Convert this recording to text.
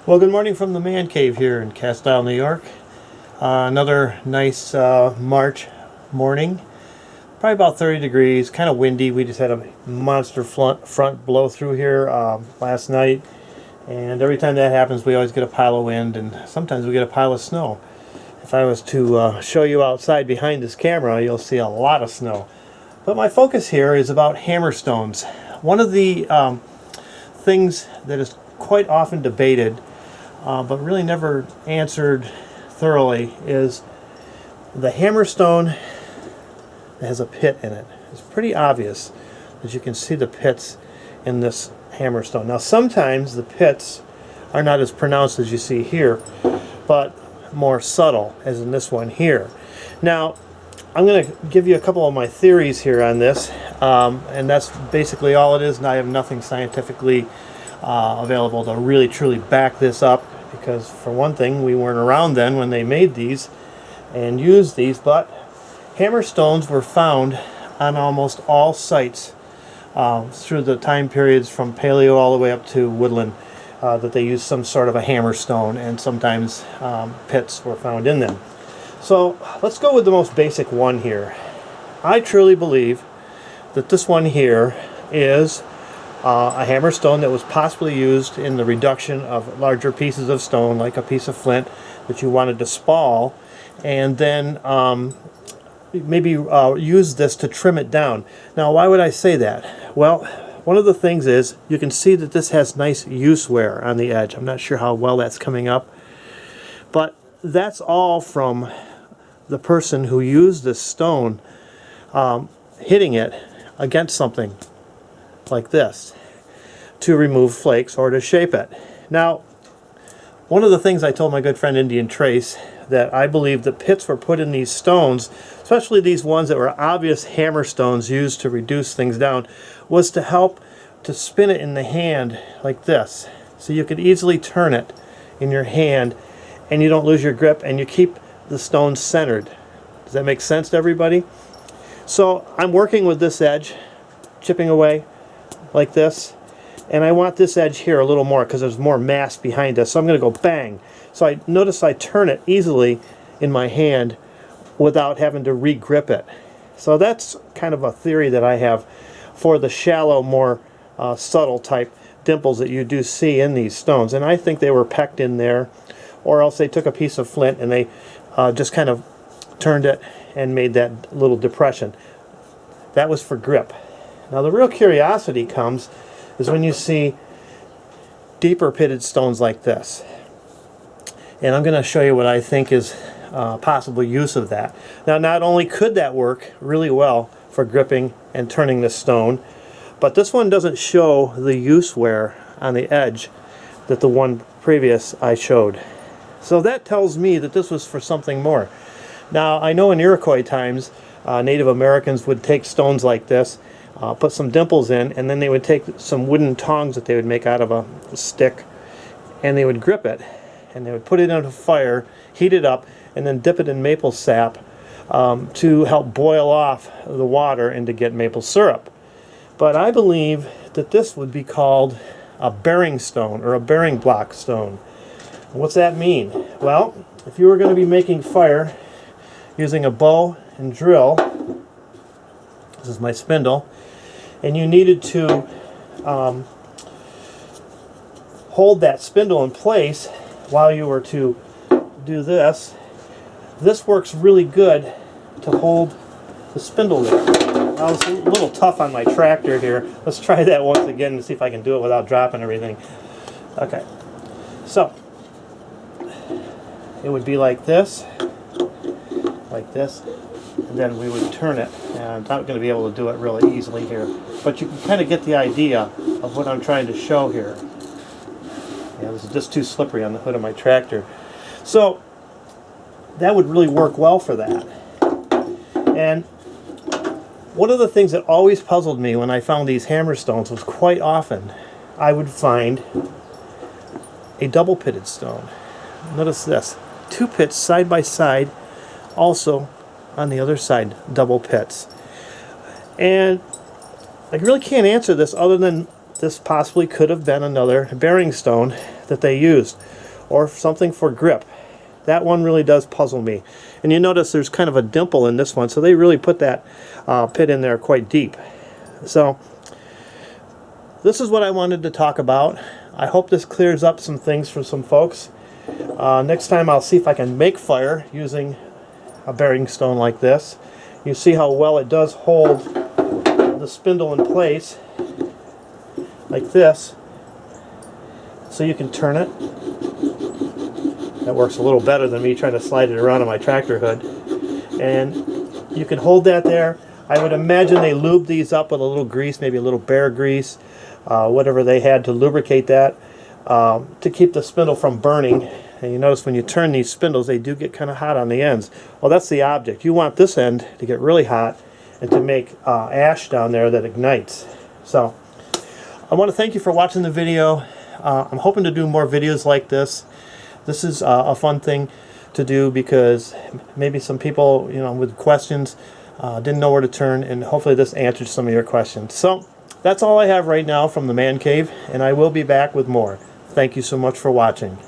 Well, good morning from the man cave here in Cast Isle, New York. Another nice March morning. Probably about 30 degrees, kind of windy. We just had a monster front blow through here last night. And every time that happens, we always get a pile of wind, and sometimes we get a pile of snow. If I was to show you outside behind this camera, you'll see a lot of snow. But my focus here is about hammerstones. One of the things that is quite often debated but really never answered thoroughly is the hammerstone that has a pit in it. It's pretty obvious that you can see the pits in this hammerstone. Now sometimes the pits are not as pronounced as you see here, but more subtle, as in this one here. Now I'm going to give you a couple of my theories here on this, and that's basically all it is, and I have nothing scientifically available to really truly back this up, because for one thing, we weren't around then when they made these and used these, but hammerstones were found on almost all sites through the time periods from Paleo all the way up to woodland, that they used some sort of a hammerstone, and sometimes pits were found in them. So let's go with the most basic one here. I truly believe that this one here is a hammerstone that was possibly used in the reduction of larger pieces of stone, like a piece of flint that you wanted to spall, and then maybe use this to trim it down. Now, why would I say that? Well, one of the things is you can see that this has nice use wear on the edge. I'm not sure how well that's coming up, but that's all from the person who used this stone hitting it against something like this to remove flakes or to shape it. Now, one of the things I told my good friend Indian Trace, that I believe the pits were put in these stones, especially these ones that were obvious hammer stones used to reduce things down, was to help to spin it in the hand like this, so you could easily turn it in your hand and you don't lose your grip and you keep the stone centered. Does that make sense to everybody? So I'm working with this edge, chipping away like this, and I want this edge here a little more because there's more mass behind us. So I'm going to go bang. So I notice I turn it easily in my hand without having to re-grip it. So that's kind of a theory that I have for the shallow, more subtle type dimples that you do see in these stones. And I think they were pecked in there, or else they took a piece of flint and they just kind of turned it and made that little depression. That was for grip. Now the real curiosity comes is when you see deeper pitted stones like this. And I'm going to show you what I think is possible use of that. Now, not only could that work really well for gripping and turning the stone, but this one doesn't show the use wear on the edge that the one previous I showed. So that tells me that this was for something more. Now, I know in Iroquois times, Native Americans would take stones like this, put some dimples in, and then they would take some wooden tongs that they would make out of a stick, and they would grip it, and they would put it on a fire, heat it up, and then dip it in maple sap to help boil off the water and to get maple syrup. But I believe that this would be called a bearing stone or a bearing block stone. What's that mean? Well, if you were going to be making fire using a bow and drill, this is my spindle, and you needed to hold that spindle in place while you were to do this, this works really good to hold the spindle there. Now it's a little tough on my tractor here. Let's try that once again and see if I can do it without dropping everything. Okay, so it would be like this, and then we would turn it. And I'm not going to be able to do it really easily here, but you can kind of get the idea of what I'm trying to show here. Yeah, this is just too slippery on the hood of my tractor. So that would really work well for that. And one of the things that always puzzled me when I found these hammerstones was quite often I would find a double pitted stone. Notice this, two pits side by side, also on the other side double pits. And I really can't answer this other than this possibly could have been another bearing stone that they used, or something for grip. That one really does puzzle me. And you notice there's kind of a dimple in this one, so they really put that pit in there quite deep. So this is what I wanted to talk about. I hope this clears up some things for some folks. Next time I'll see if I can make fire using a bearing stone like this. You see how well it does hold the spindle in place like this, so you can turn it. That works a little better than me trying to slide it around on my tractor hood. And you can hold that there. I would imagine they lubed these up with a little grease, maybe a little bear grease, whatever they had to lubricate that, to keep the spindle from burning. And you notice when you turn these spindles, they do get kind of hot on the ends. Well, that's the object. You want this end to get really hot and to make ash down there that ignites. So I want to thank you for watching the video. I'm hoping to do more videos like this. This is a fun thing to do because maybe some people, with questions didn't know where to turn, and hopefully this answered some of your questions. So that's all I have right now from the man cave, and I will be back with more. Thank you so much for watching.